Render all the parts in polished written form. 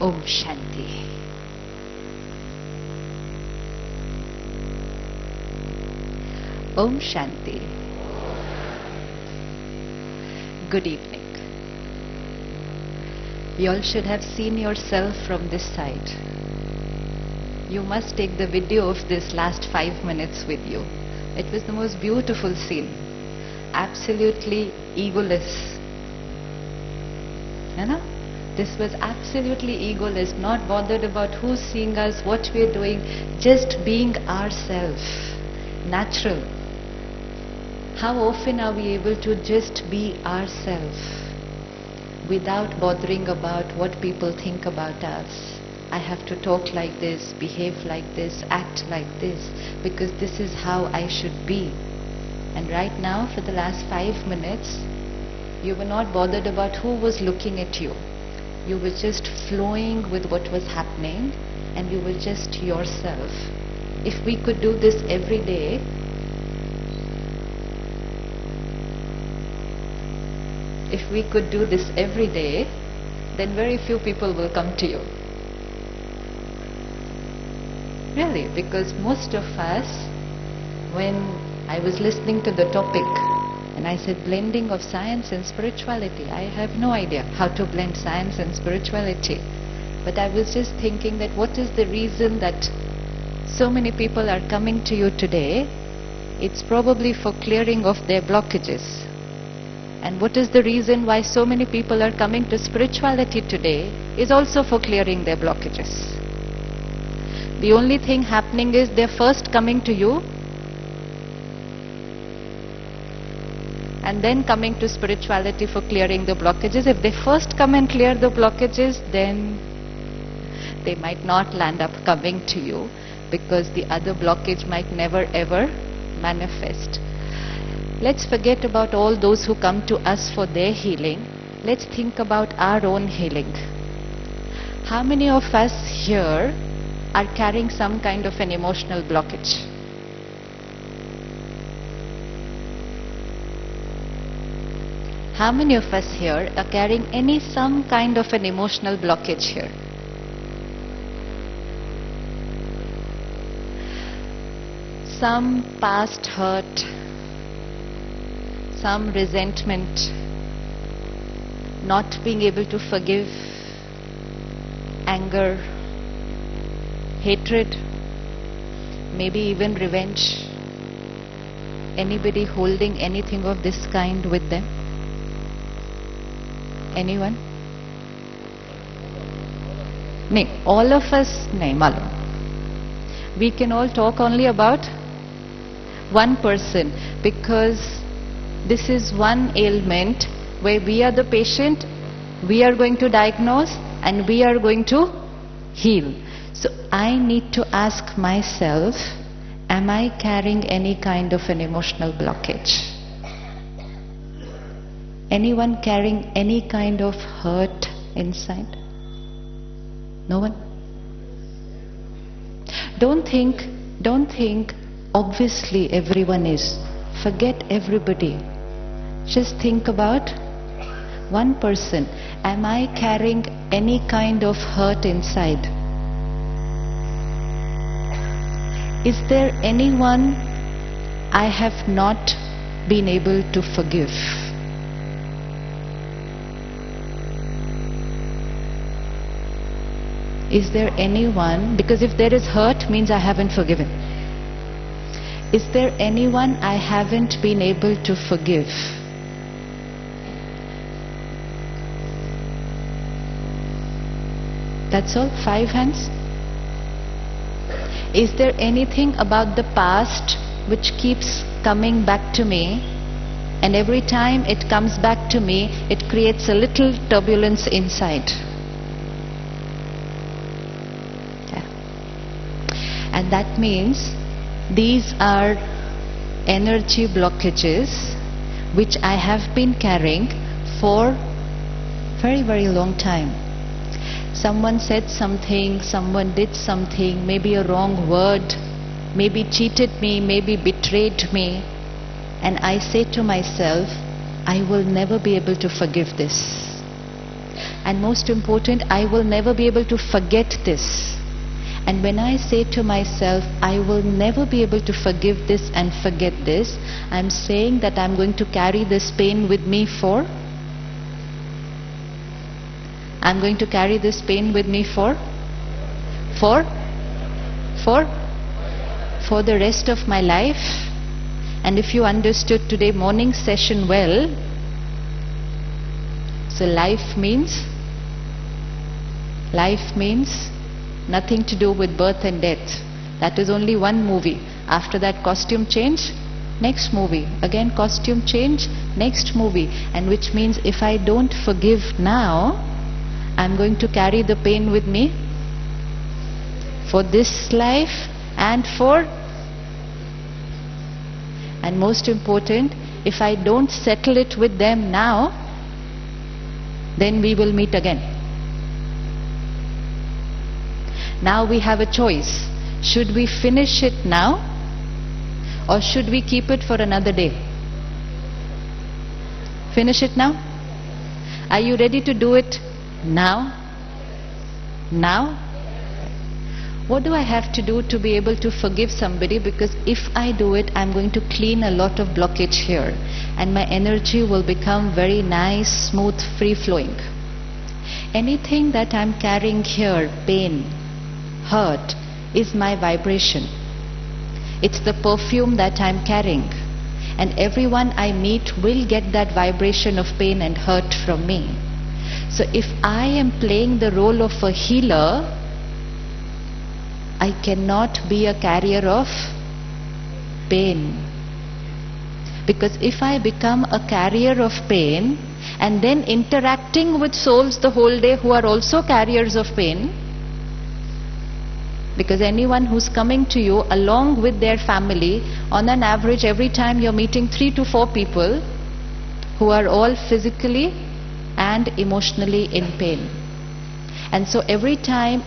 Om Shanti. Om Shanti. Good evening. You all should have seen yourself from this side. You must take the video of this last 5 minutes with you. It was the most beautiful scene. Absolutely egoless. You know? This was absolutely egoless, not bothered about who's seeing us, what we're doing, just being ourselves. Natural. How often are we able to just be ourselves without bothering about what people think about us? I have to talk like this, behave like this, act like this, because this is how I should be. And right now, for the last 5 minutes, you were not bothered about who was looking at you. You were just flowing with what was happening, and you were just yourself. If we could do this every day, then very few people will come to you. Really, because most of us, when I was listening to the topic, and I said blending of science and spirituality, I have no idea how to blend science and spirituality. But I was just thinking that what is the reason that so many people are coming to you today? It's probably for clearing of their blockages. And what is the reason why so many people are coming to spirituality today is also for clearing their blockages. The only thing happening is they're first coming to you and then coming to spirituality for clearing the blockages. If they first come and clear the blockages, then they might not land up coming to you, because the other blockage might never ever manifest. Let's forget about all those who come to us for their healing. Let's think about our own healing. How many of us here are carrying some kind of an emotional blockage? How many of us here are carrying some kind of an emotional blockage here? Some past hurt, some resentment, not being able to forgive, anger, hatred, maybe even revenge. Anybody holding anything of this kind with them? Anyone? No, all of us, nahi malum. We can all talk only about one person, because this is one ailment where we are the patient, we are going to diagnose, and we are going to heal. So I need to ask myself, am I carrying any kind of an emotional blockage? Anyone carrying any kind of hurt inside? No one? Don't think obviously everyone is. Forget everybody. Just think about one person. Am I carrying any kind of hurt inside? Is there anyone I have not been able to forgive? Is there anyone, because if there is hurt, means I haven't forgiven. Is there anyone I haven't been able to forgive? That's all? 5 hands? Is there anything about the past which keeps coming back to me, and every time it comes back to me, it creates a little turbulence inside? Yeah. And that means these are energy blockages which I have been carrying for very, very long time. Someone said something, someone did something, maybe a wrong word, maybe cheated me, maybe betrayed me, and I say to myself, I will never be able to forgive this. And most important, I will never be able to forget this. And when I say to myself, I will never be able to forgive this and forget this, I'm saying that I'm going to carry this pain with me I'm going to carry this pain with me for the rest of my life. And if you understood today morning session well, so life means nothing to do with birth and death. That is only one movie. After that, costume change, next movie. Again costume change, next movie. And which means if I don't forgive now, I'm going to carry the pain with me for this life and most important, if I don't settle it with them now, then we will meet again. Now we have a choice. Should we finish it now or should we keep it for another day? Finish it now? Are you ready to do it now? Now? What do I have to do to be able to forgive somebody? Because if I do it, I'm going to clean a lot of blockage here and my energy will become very nice, smooth, free-flowing. Anything that I'm carrying here, pain, hurt, is my vibration. It's the perfume that I'm carrying. And everyone I meet will get that vibration of pain and hurt from me. So if I am playing the role of a healer, I cannot be a carrier of pain. Because if I become a carrier of pain and then interacting with souls the whole day who are also carriers of pain, because anyone who's coming to you along with their family, on an average every time you're meeting 3 to 4 people who are all physically and emotionally in pain. And so every time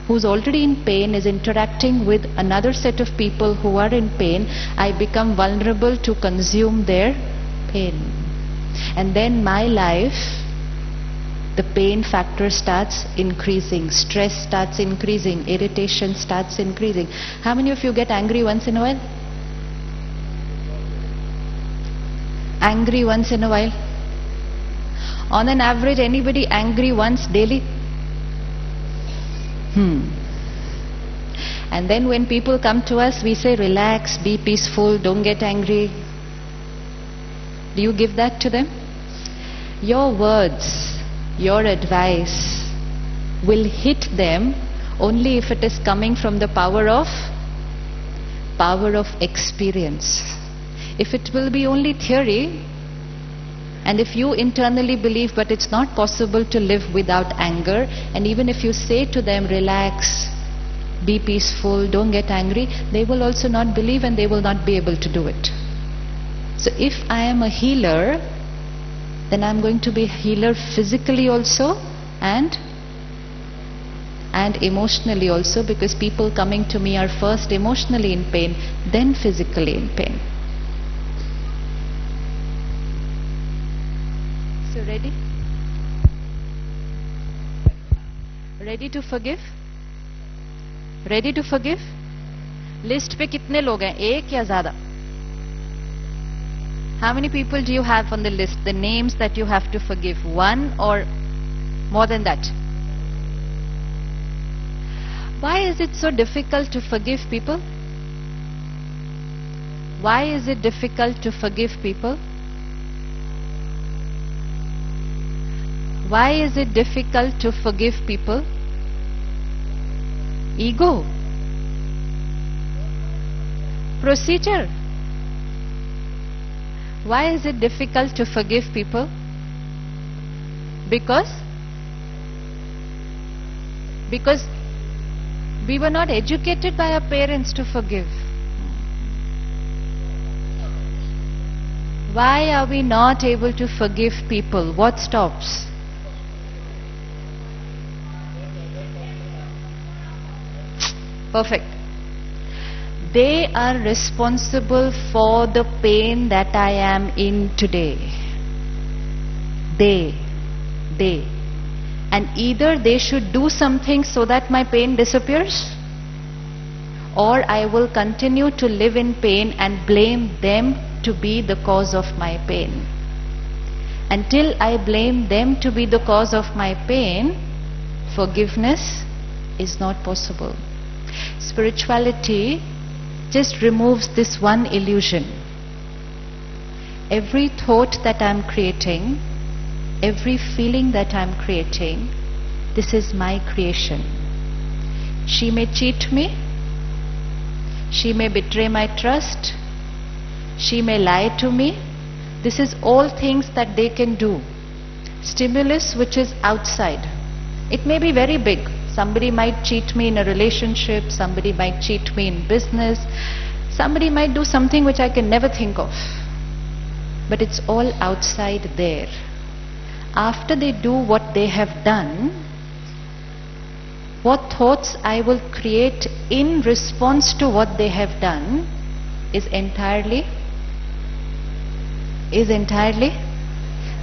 who's already in pain is interacting with another set of people who are in pain, I become vulnerable to consume their pain. And then my life, the pain factor starts increasing, stress starts increasing, irritation starts increasing. How many of you get angry once in a while? Angry once in a while? On an average, anybody angry once daily? And then when people come to us, we say, relax, be peaceful, don't get angry. Do you give that to them? Your words, your advice will hit them only if it is coming from the power of experience. If it will be only theory, and if you internally believe but it's not possible to live without anger, and even if you say to them, relax, be peaceful, don't get angry, they will also not believe and they will not be able to do it. So if I am a healer, then I'm going to be a healer physically also and emotionally also, because people coming to me are first emotionally in pain, then physically in pain. So ready? Ready to forgive? Ready to forgive? List पे कितने लोग हैं? एक या ज़्यादा? How many people do you have on the list? The names that you have to forgive? One or more than that? Why is it so difficult to forgive people? Why is it difficult to forgive people? Why is it difficult to forgive people? Ego. Procedure. Why is it difficult to forgive people? Because we were not educated by our parents to forgive. Why are we not able to forgive people? What stops? Perfect. They are responsible for the pain that I am in today. they. And either they should do something so that my pain disappears, or I will continue to live in pain and blame them to be the cause of my pain. Until I blame them to be the cause of my pain, forgiveness is not possible. Spirituality just removes this one illusion. Every thought that I am creating, every feeling that I am creating, this is my creation. She may cheat me, she may betray my trust, she may lie to me. This is all things that they can do. Stimulus which is outside. It may be very big. Somebody might cheat me in a relationship, somebody might cheat me in business, somebody might do something which I can never think of. But it's all outside there. After they do what they have done, what thoughts I will create in response to what they have done is entirely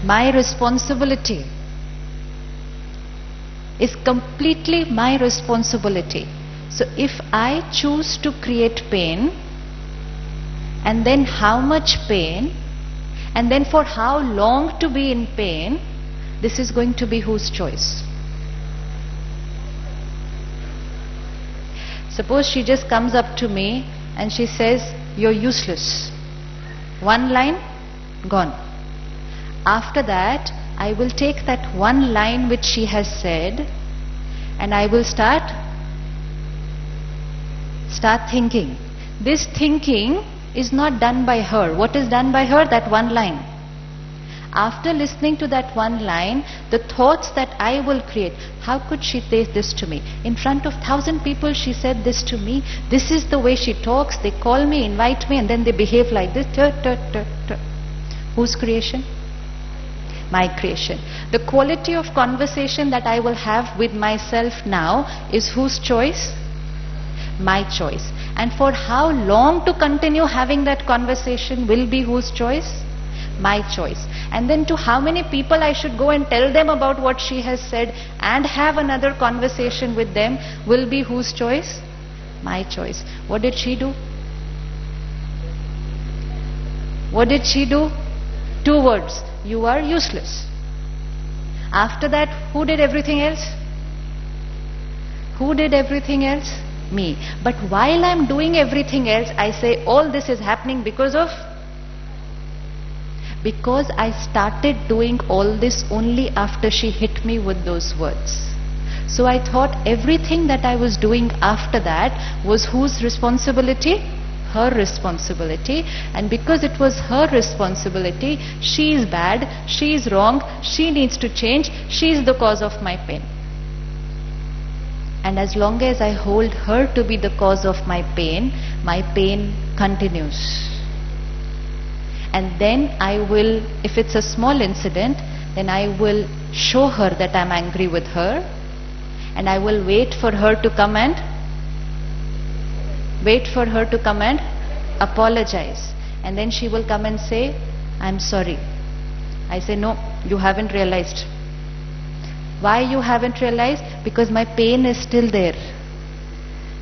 my responsibility. Is completely my responsibility. So if I choose to create pain, and then how much pain, and then for how long to be in pain, this is going to be whose choice? Suppose she just comes up to me and she says, "You're useless." One line, gone. After that, I will take that one line which she has said and I will start thinking. This thinking is not done by her. What is done by her? That one line. After listening to that one line, the thoughts that I will create. How could she say this to me? In front of 1,000 people she said this to me. This is the way she talks. They call me, invite me, and then they behave like this. Whose creation? My creation. The quality of conversation that I will have with myself now is whose choice? My choice. And for how long to continue having that conversation will be whose choice? My choice. And then to how many people I should go and tell them about what she has said and have another conversation with them will be whose choice? My choice. What did she do? What did she do? 2 words. You are useless. After that, who did everything else? Who did everything else? Me. But while I am doing everything else, I say all this is happening because I started doing all this only after she hit me with those words. So I thought everything that I was doing after that was whose responsibility? Her responsibility. And because it was her responsibility, she is bad, she is wrong, she needs to change, she is the cause of my pain. And as long as I hold her to be the cause of my pain continues. And then I will, if it's a small incident, then I will show her that I'm angry with her, and I will wait for her to come and apologize. And then she will come and say, I'm sorry. I say, no, you haven't realized. Why you haven't realized? Because my pain is still there.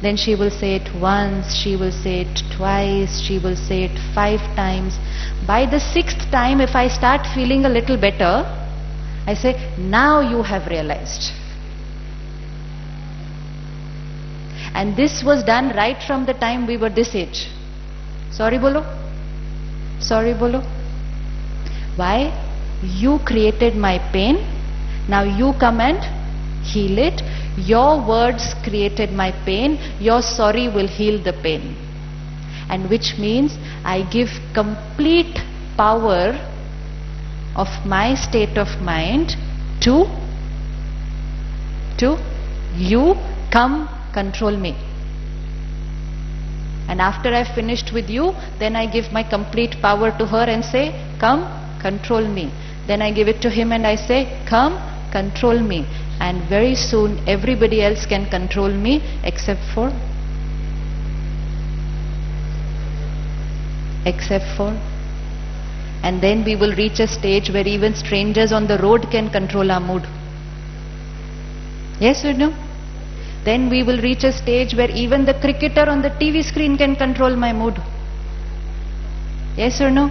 Then she will say it once, she will say it twice, she will say it 5 times. By the 6th time, if I start feeling a little better, I say, now you have realized. And this was done right from the time we were this age. Sorry bolo? Sorry bolo? Why? You created my pain. Now you come and heal it. Your words created my pain. Your sorry will heal the pain. And which means I give complete power of my state of mind to you. Come control me. And after I've finished with you, then I give my complete power to her and say, come control me. Then I give it to him and I say, come control me. And very soon everybody else can control me except for And then we will reach a stage where even strangers on the road can control our mood. Yes or no? Then we will reach a stage where even the cricketer on the TV screen can control my mood. Yes or no?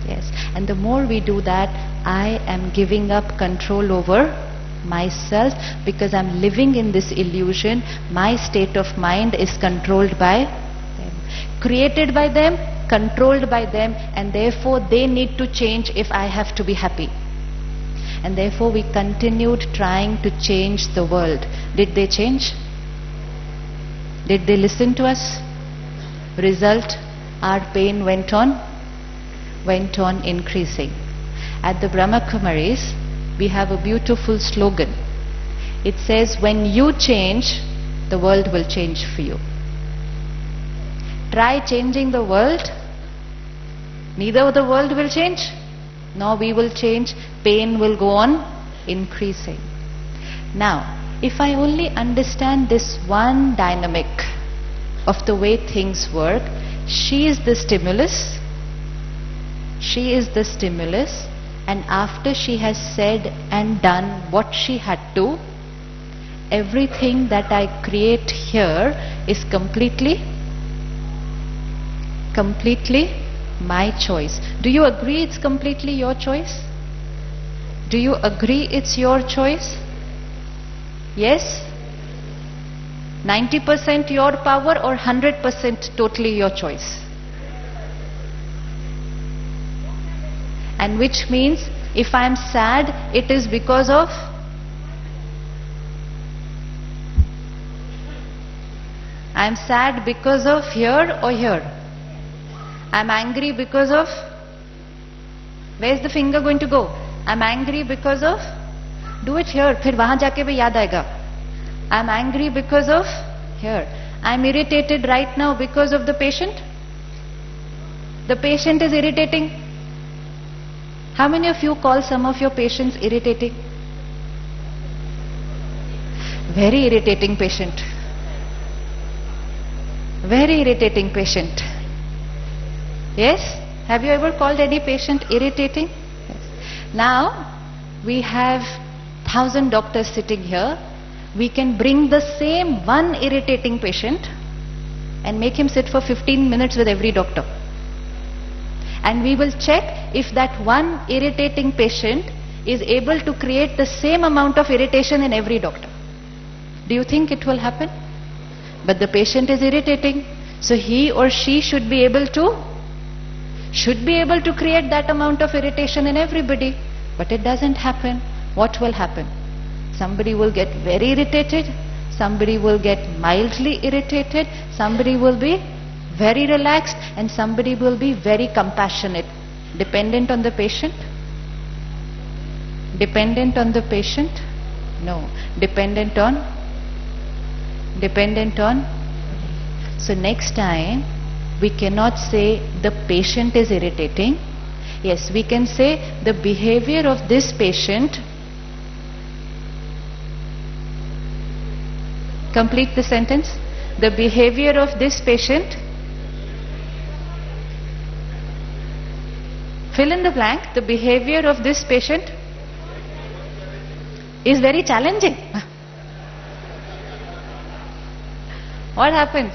Yes. And the more we do that, I am giving up control over myself, because I'm living in this illusion. My state of mind is controlled by them, created by them, controlled by them, and therefore they need to change if I have to be happy. And therefore we continued trying to change the world. Did they change? Did they listen to us? Result, our pain went on increasing. At the Brahma Kumaris, we have a beautiful slogan. It says, when you change, the world will change for you. Try changing the world. Neither the world will change, nor we will change. Pain will go on increasing. Now, if I only understand this one dynamic of the way things work, she is the stimulus. She is the stimulus. And after she has said and done what she had to, everything that I create here is completely my choice. Do you agree it's completely your choice? Do you agree it's your choice? Yes? 90% your power or 100% totally your choice? And which means if I am sad, it is because of I am sad because of here or here. I am angry because of, where is the finger going to go? I am angry because of, do it here, फिर वहाँ जाके भी याद आएगा. I am angry because of here. I am irritated right now because of the patient. The patient is irritating. How many of you call some of your patients irritating? Very irritating patient. Very irritating patient. Yes? Have you ever called any patient irritating? Yes. Now, we have 1,000 doctors sitting here. We can bring the same one irritating patient and make him sit for 15 minutes with every doctor. And we will check if that one irritating patient is able to create the same amount of irritation in every doctor. Do you think it will happen? But the patient is irritating, so he or she should be able to create that amount of irritation in everybody. But it doesn't happen. What will happen? Somebody will get very irritated, somebody will get mildly irritated, somebody will be very relaxed, and somebody will be very compassionate. Dependent on the patient? Dependent on the patient? No. Dependent on? So next time, we cannot say the patient is irritating. Yes, we can say the behavior of this patient. Complete the sentence. The behavior of this patient. Fill in the blank. The behavior of this patient is very challenging. What happens?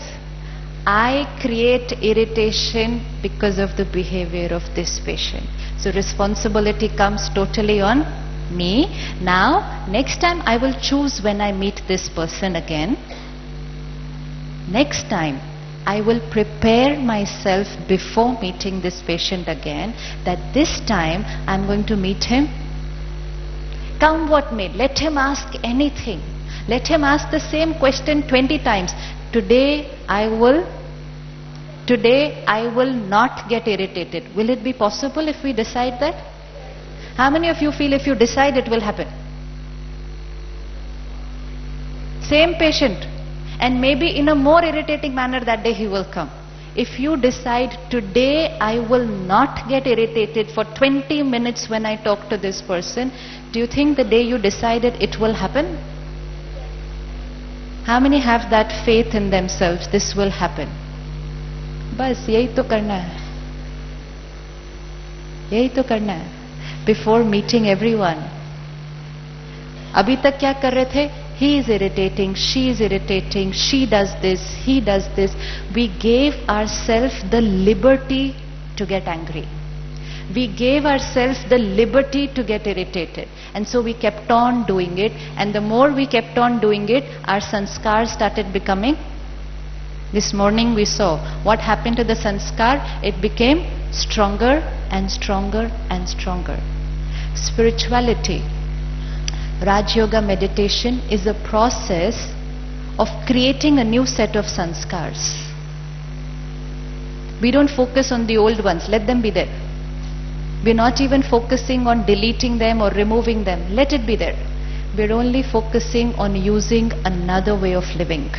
I create irritation because of the behavior of this patient. So responsibility comes totally on me. Now, next time I will choose when I meet this person again. Next time, I will prepare myself before meeting this patient again, that this time I'm going to meet him. Come what may, let him ask anything. Let him ask the same question 20 times. Today I will not get irritated. Will it be possible if we decide that? How many of you feel if you decide it will happen? Same patient, and maybe in a more irritating manner that day he will come. If you decide today I will not get irritated for 20 minutes when I talk to this person, do you think the day you decided it will happen? How many have that faith in themselves, this will happen? बस यही तो करना है. यही तो करना है. Before meeting everyone. अभी तक क्या कर रहे थे? He is irritating, she is irritating, she does this, he does this. We gave ourselves the liberty to get angry. We gave ourselves the liberty to get irritated. And so we kept on doing it. And the more we kept on doing it, our sanskar started becoming. This morning we saw what happened to the sanskar. It became stronger and stronger and stronger. Spirituality, Raj Yoga meditation is a process of creating a new set of sanskars. We don't focus on the old ones, let them be there. We're not even focusing on deleting them or removing them, let it be there. We're only focusing on using another way of living.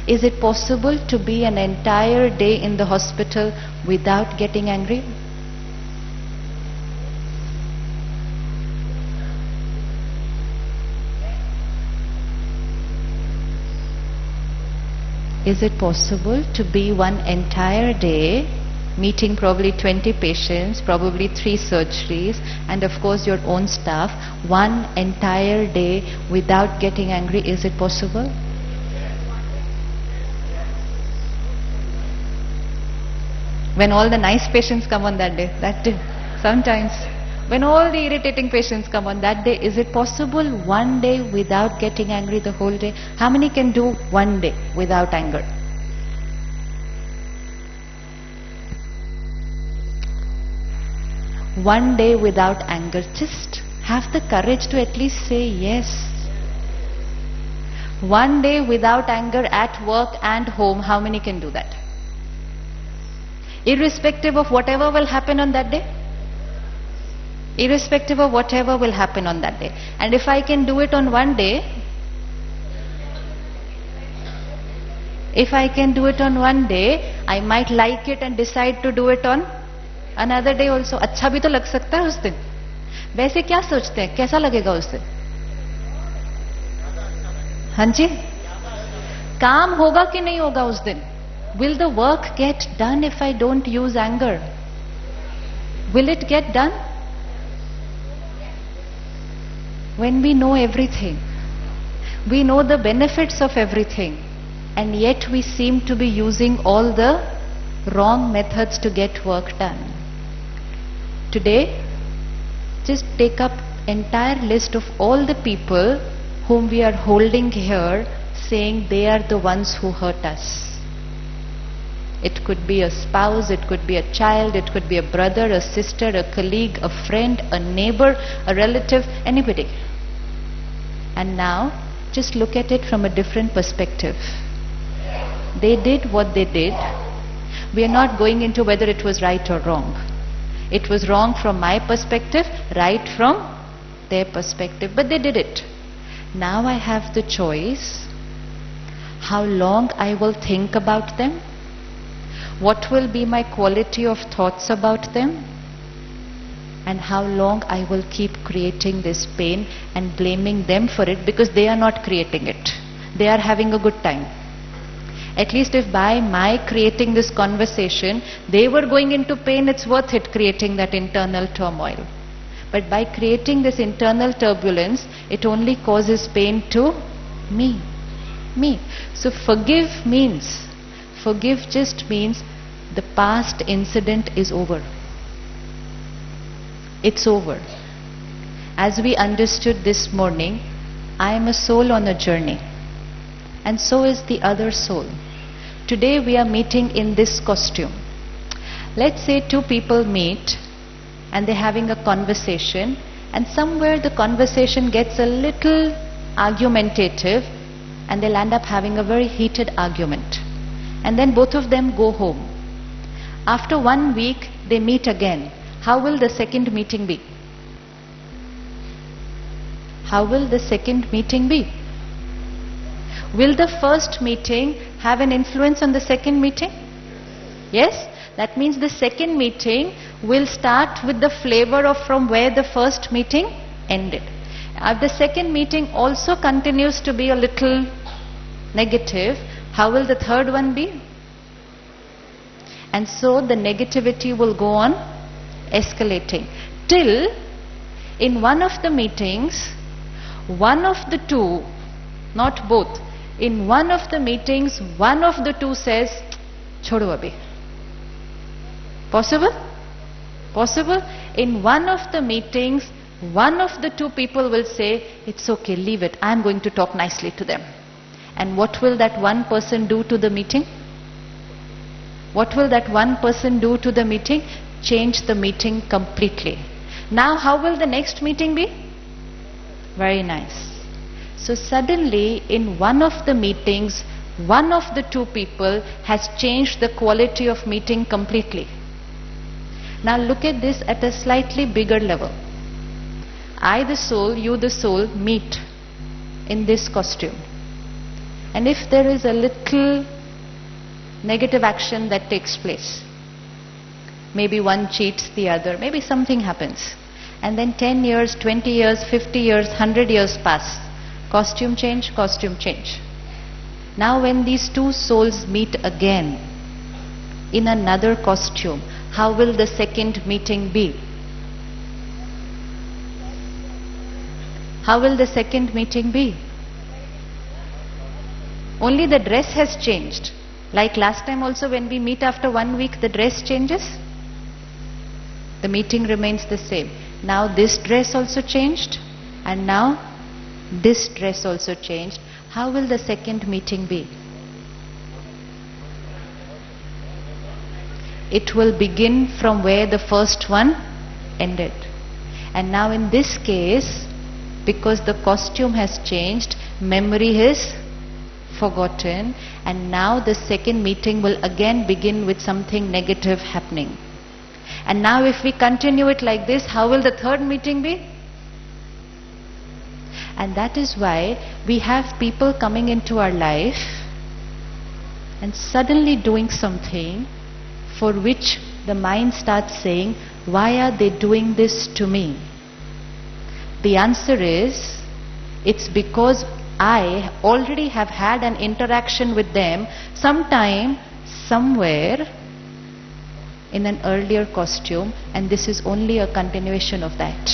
Is it possible to be an entire day in the hospital without getting angry? Is it possible to be one entire day meeting probably 20 patients, probably 3 surgeries, and of course your own staff, one entire day without getting angry? Is it possible? When all the nice patients come on that day, sometimes. When all the irritating patients come on that day, is it possible one day without getting angry the whole day? How many can do one day without anger? One day without anger. Just have the courage to at least say yes. One day without anger at work and home. How many can do that? Irrespective of whatever will happen on that day? Irrespective of whatever will happen on that day. And if I can do it on one day, if I can do it on one day, I might like it and decide to do it on another day also. अच्छा भी तो लग सकता है उस दिन. वैसे क्या सोचते हैं, कैसा लगेगा उस दिन? हाँ जी, काम होगा कि नहीं होगा उस दिन? Will the work get done if I don't use anger? Will it get done? When we know everything, we know the benefits of everything, and yet we seem to be using all the wrong methods to get work done. Today, just take up entire list of all the people whom we are holding here, saying they are the ones who hurt us. It could be a spouse, it could be a child, it could be a brother, a sister, a colleague, a friend, a neighbor, a relative, anybody. And now, just look at it from a different perspective. They did what they did. We are not going into whether it was right or wrong. It was wrong from my perspective, right from their perspective, but they did it. Now I have the choice how long I will think about them, what will be my quality of thoughts about them, and how long I will keep creating this pain and blaming them for it because they are not creating it. They are having a good time. At least if by my creating this conversation, they were going into pain, it's worth it creating that internal turmoil. But by creating this internal turbulence, it only causes pain to me. So forgive just means the past incident is over. It's over. As we understood this morning, I am a soul on a journey, and so is the other soul. Today we are meeting in this costume. Let's say two people meet and they're having a conversation, and somewhere the conversation gets a little argumentative and they'll end up having a very heated argument. And then both of them go home. After 1 week they meet again. How will the second meeting be? How will the second meeting be? Will the first meeting have an influence on the second meeting? Yes? That means the second meeting will start with the flavor of from where the first meeting ended. If the second meeting also continues to be a little negative, how will the third one be? And so the negativity will go on escalating. Till in one of the meetings, one of the two, not both, in one of the meetings, one of the two says, Chodo abhi. Possible? Possible? In one of the meetings, one of the two people will say, it's okay, leave it, I'm going to talk nicely to them. And what will that one person do to the meeting? What will that one person do to the meeting? Change the meeting completely. Now how will the next meeting be? Very nice. So suddenly in one of the meetings, one of the two people has changed the quality of meeting completely. Now look at this at a slightly bigger level. I the soul, you the soul meet in this costume. And if there is a little negative action that takes place, maybe one cheats the other, maybe something happens, and then 10 years, 20 years, 50 years, 100 years pass, costume change, costume change. Now when these two souls meet again in another costume, how will the second meeting be? How will the second meeting be? Only the dress has changed. Like last time also, when we meet after 1 week, the dress changes. The meeting remains the same. Now this dress also changed, and now this dress also changed. How will the second meeting be? It will begin from where the first one ended. And now in this case, because the costume has changed, memory is forgotten, and now the second meeting will again begin with something negative happening. And now if we continue it like this, how will the third meeting be? And that is why we have people coming into our life and suddenly doing something for which the mind starts saying, why are they doing this to me? The answer is, it's because I already have had an interaction with them sometime, somewhere in an earlier costume, and this is only a continuation of that.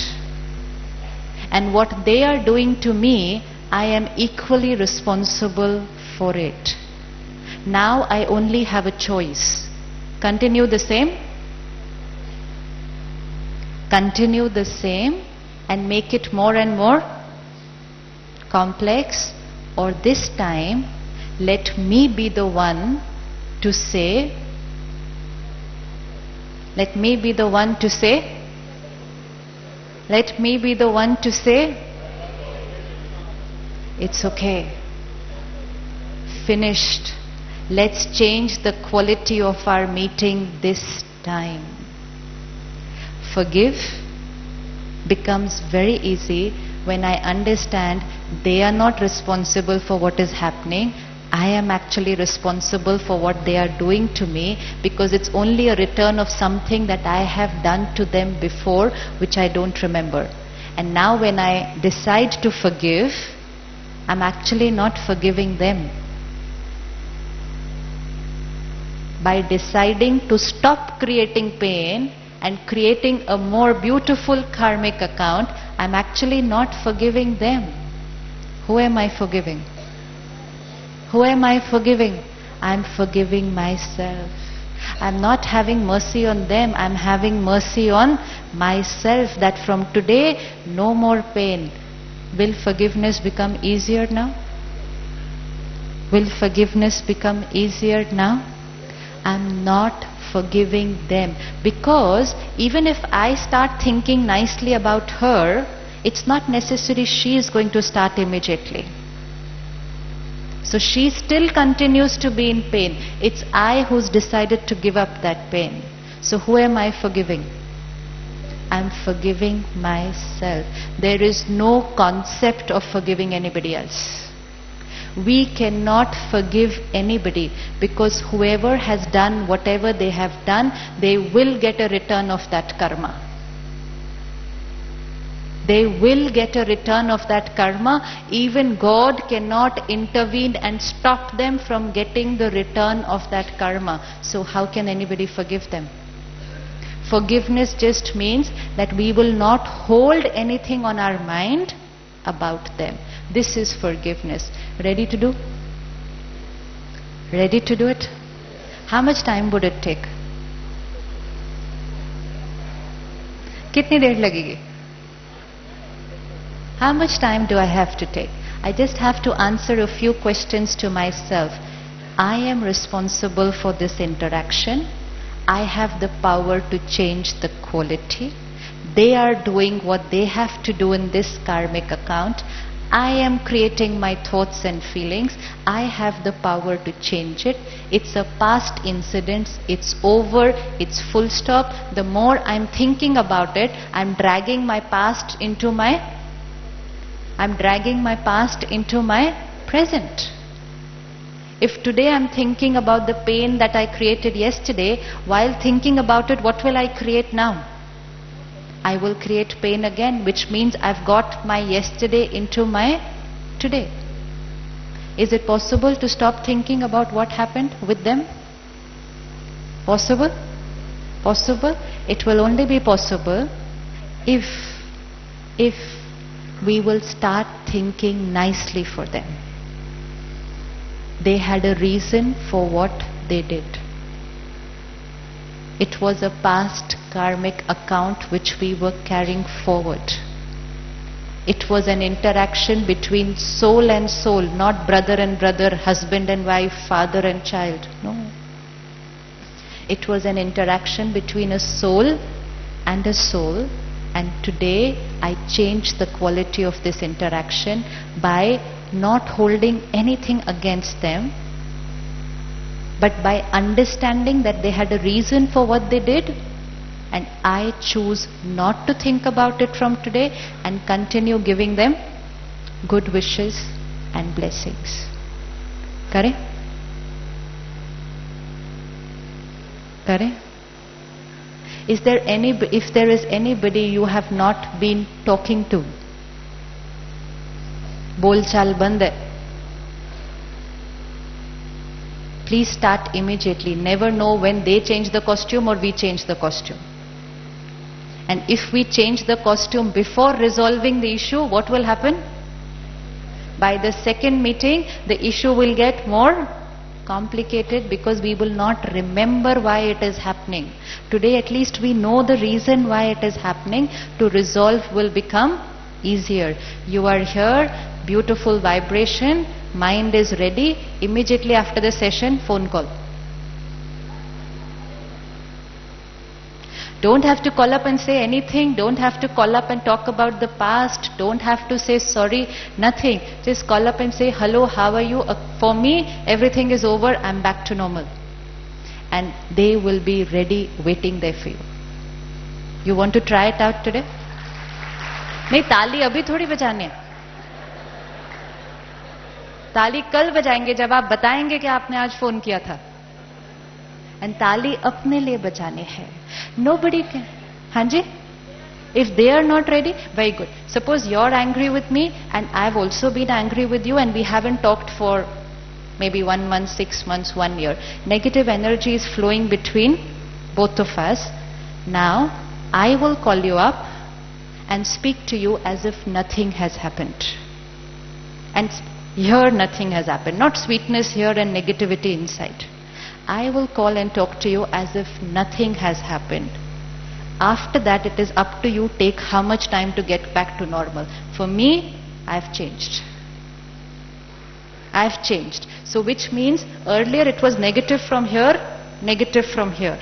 And what they are doing to me, I am equally responsible for it. Now I only have a choice. Continue the same, continue the same, and make it more and more complex, or this time let me be the one to say, let me be the one to say, let me be the one to say, it's okay, finished, let's change the quality of our meeting this time. Forgive becomes very easy when I understand they are not responsible for what is happening. I am actually responsible for what they are doing to me, because it's only a return of something that I have done to them before, which I don't remember. And now when I decide to forgive, I'm actually not forgiving them. By deciding to stop creating pain and creating a more beautiful karmic account, I'm actually not forgiving them. Who am I forgiving? Who am I forgiving? I'm forgiving myself. I'm not having mercy on them, I'm having mercy on myself, that from today, no more pain. Will forgiveness become easier now? Will forgiveness become easier now? I'm not forgiving them, because even if I start thinking nicely about her, it's not necessary she is going to start immediately. So she still continues to be in pain. It's I who's decided to give up that pain. So who am I forgiving? I'm forgiving myself. There is no concept of forgiving anybody else. We cannot forgive anybody, because whoever has done whatever they have done, they will get a return of that karma. They will get a return of that karma. Even God cannot intervene and stop them from getting the return of that karma. So how can anybody forgive them? Forgiveness just means that we will not hold anything on our mind about them. This is forgiveness. Ready to do? Ready to do it? How much time would it take? कितनी देर लगेगी? How much time do I have to take? I just have to answer a few questions to myself. I am responsible for this interaction. I have the power to change the quality. They are doing what they have to do in this karmic account. I am creating my thoughts and feelings. I have the power to change it. It's a past incident. It's over. It's full stop. The more I'm thinking about it, I'm dragging my past into my present. If today I'm thinking about the pain that I created yesterday, while thinking about it, what will I create now? I will create pain again, which means I've got my yesterday into my today. Is it possible to stop thinking about what happened with them? Possible? Possible? It will only be possible if we will start thinking nicely for them. They had a reason for what they did. It was a past karmic account which we were carrying forward. It was an interaction between soul and soul, not brother and brother, husband and wife, father and child. No. It was an interaction between a soul and a soul, and today I changed the quality of this interaction by not holding anything against them, but by understanding that they had a reason for what they did, and I choose not to think about it from today and continue giving them good wishes and blessings. Correct? Correct? If there is anybody you have not been talking to, बोल चाल बंद है, please start immediately. Never know when they change the costume or we change the costume. And if we change the costume before resolving the issue, what will happen? By the second meeting, the issue will get more complicated because we will not remember why it is happening. Today at least we know the reason why it is happening. To resolve will become easier. You are here, beautiful vibration, mind is ready. Immediately after the session, phone call. Don't have to call up and say anything. Don't have to call up and talk about the past. Don't have to say sorry, nothing. Just call up and say, hello, how are you? For me, everything is over. I'm back to normal. And they will be ready, waiting there for you. You want to try it out today? नहीं, ताली अभी थोड़ी बजानी है. ताली कल बजाएंगे जब आप बताएंगे कि आपने आज फोन किया था. And ताली अपने लिए बजाने हैं. Nobody can. हाँ जी? If they are not ready, very good. Suppose you're angry with me and I've also been angry with you and we haven't talked for maybe 1 month, 6 months, 1 year. Negative energy is flowing between both of us. Now, I will call you up and speak to you as if nothing has happened. And here nothing has happened. Not sweetness here and negativity inside. I will call and talk to you as if nothing has happened. After that, it is up to you. Take how much time to get back to normal. For me, I've changed. I've changed. So which means earlier it was negative from here, negative from here.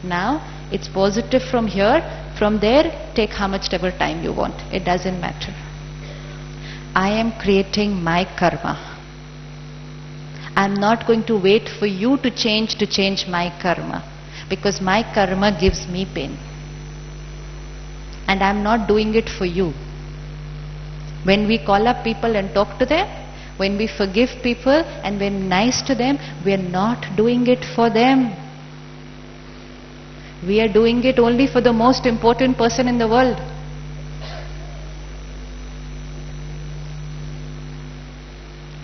Now it's positive from here. From there, take how much ever time you want. It doesn't matter. I am creating my karma. I'm not going to wait for you to change my karma, because my karma gives me pain. And I'm not doing it for you. When we call up people and talk to them, when we forgive people and we're nice to them, we're not doing it for them. We are doing it only for the most important person in the world.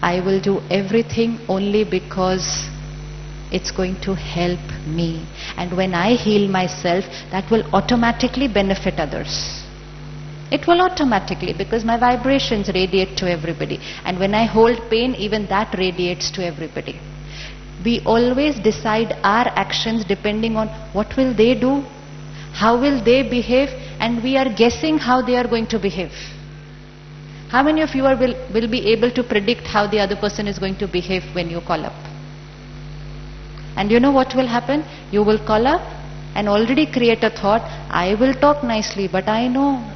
I will do everything only because It's going to help me. And when I heal myself, that will automatically benefit others. It will automatically, because my vibrations radiate to everybody. And when I hold pain, even that radiates to everybody. We always decide our actions depending on what will they do, how will they behave, and we are guessing how they are going to behave. How many of you will be able to predict how the other person is going to behave when you call up? And you know what will happen? You will call up and already create a thought, I will talk nicely, but I know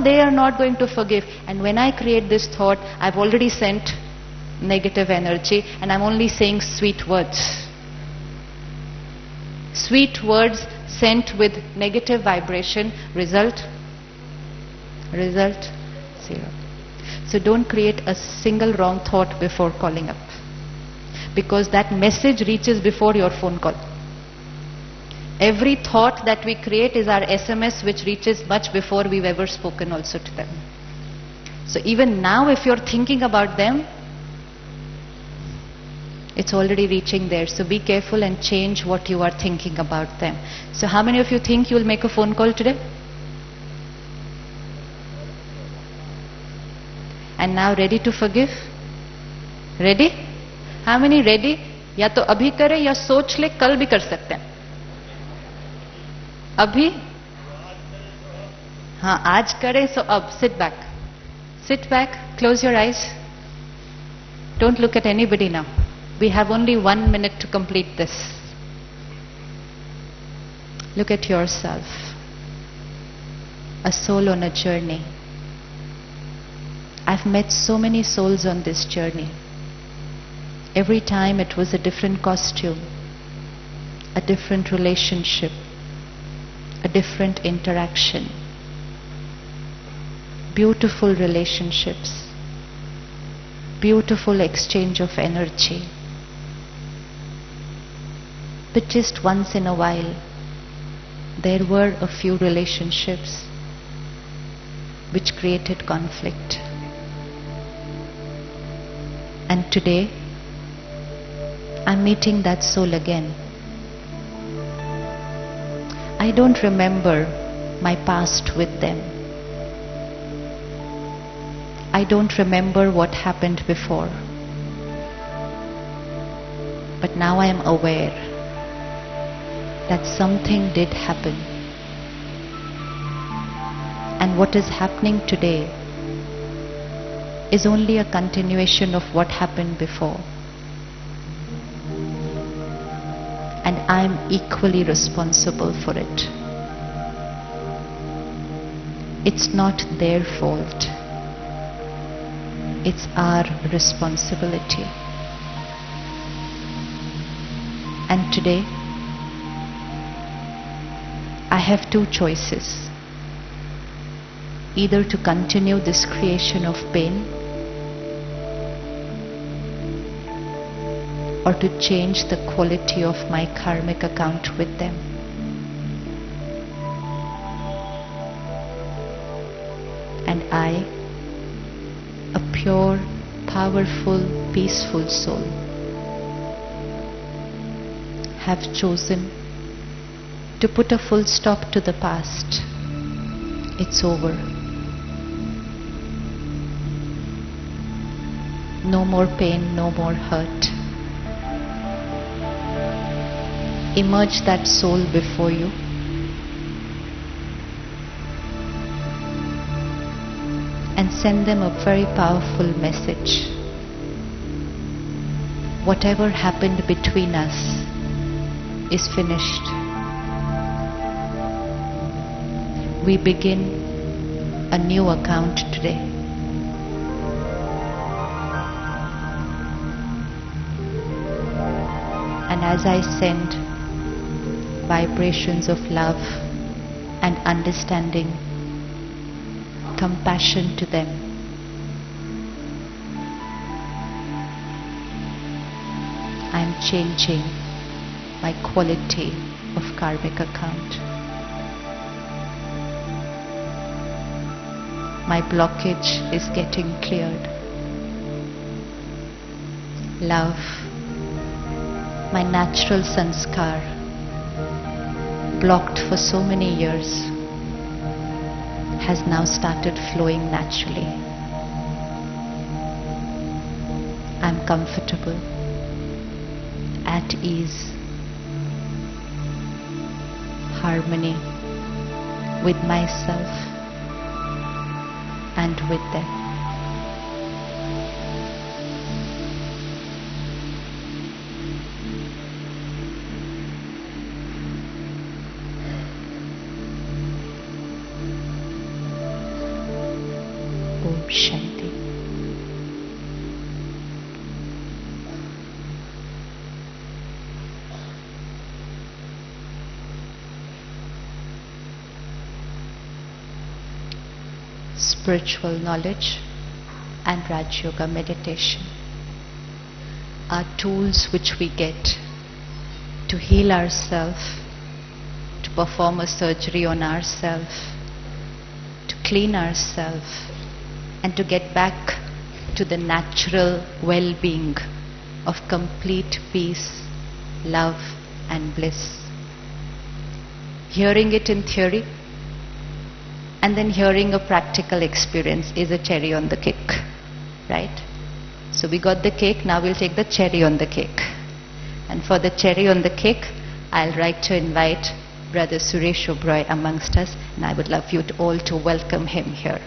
they are not going to forgive. And when I create this thought, I've already sent negative energy, and I'm only saying sweet words. Sweet words sent with negative vibration, result 0. So don't create a single wrong thought before calling up, because that message reaches before your phone call. Every thought that we create is our SMS, which reaches much before we've ever spoken also to them. So even now, if you're thinking about them, it's already reaching there. So be careful and change what you are thinking about them. So how many of you think you'll make a phone call today? And now ready to forgive? Ready? How many ready? या तो अभी करें या सोच ले कल भी कर सकते हैं. अभी? हाँ, आज करें. So अब sit back, close your eyes. Don't look at anybody now. We have only 1 minute to complete this. Look at yourself. A soul on a journey. I've met so many souls on this journey. Every time it was a different costume, a different relationship, a different interaction. Beautiful relationships, beautiful exchange of energy. But just once in a while, there were a few relationships which created conflict. And today, I'm meeting that soul again. I don't remember my past with them. I don't remember what happened before. But now I am aware that something did happen. And what is happening today is only a continuation of what happened before. And I'm equally responsible for it. It's not their fault. It's our responsibility. And today, I have two choices. Either to continue this creation of pain, or to change the quality of my karmic account with them. And I, a pure, powerful, peaceful soul, have chosen to put a full stop to the past. It's over. No more pain, no more hurt. Emerge that soul before you. And send them a very powerful message. Whatever happened between us is finished. We begin a new account today. And as I send vibrations of love and understanding, compassion to them, I am changing my quality of karmic account. My blockage is getting cleared. love, my natural sanskar, blocked for so many years, has now started flowing naturally. I'm comfortable, at ease, harmony with myself and with them. Om Shanti. Spiritual knowledge and Raj Yoga meditation are tools which we get to heal ourselves, to perform a surgery on ourselves, to clean ourselves, and to get back to the natural well-being of complete peace, love and bliss. Hearing it in theory and then hearing a practical experience is a cherry on the cake, right? So we got the cake, now we'll take the cherry on the cake. And for the cherry on the cake, I'll like to invite Brother Suresh Oberoi amongst us, and I would love you all to welcome him here.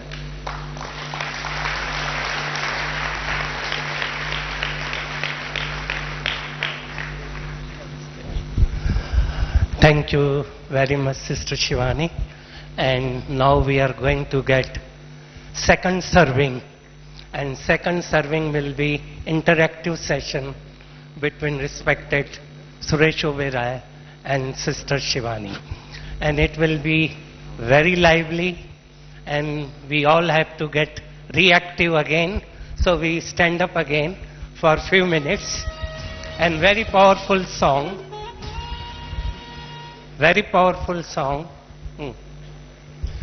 Thank you very much, Sister Shivani. And now we are going to get second serving. And second serving will be interactive session between respected Suresh Oberoi and Sister Shivani. And it will be very lively, and we all have to get reactive again. So we stand up again for a few minutes. And very powerful song. Very powerful song.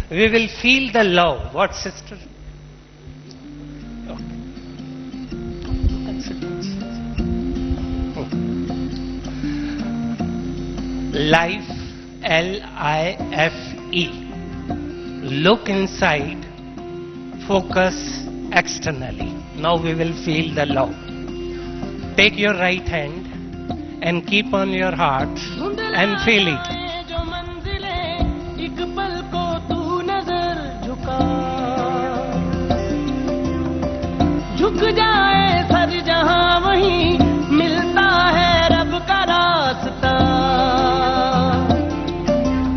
We will feel the love. What, sister? Life, L-I-F-E. Look inside, focus externally. Now we will feel the love. Take your right hand and keep on your heart and feel it. झुक जाए sir जहां वहीं मिलता है रब का रास्ता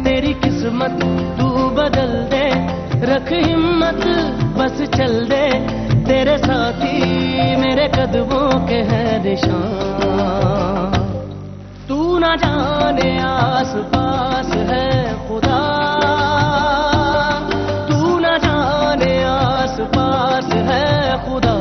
तेरी किस्मत तू बदल दे रख हिम्मत बस चल दे तेरे साथी मेरे कदमों के हैं निशान तू ना जाने आस पास है खुदा तू ना जाने आस पास है खुदा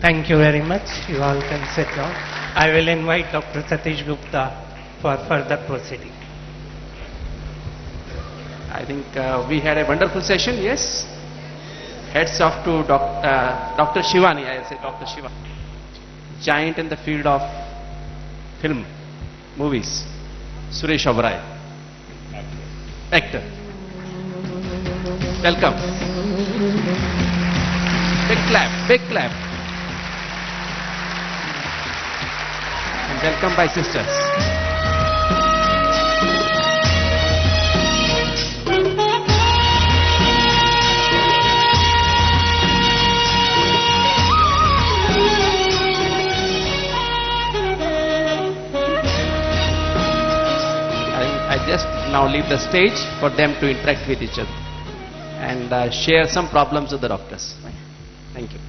Thank you very much. You all can sit down. I will invite Dr. Satish Gupta for further proceeding. I think we had a wonderful session, yes? Heads off to Dr. Shivani, I say Dr. Shivani. Giant in the field of film, movies. Suresh Oberoi. Actor. Welcome. Big clap, big clap. And welcome by sisters. I just now leave the stage for them to interact with each other and share some problems with the doctors. Thank you.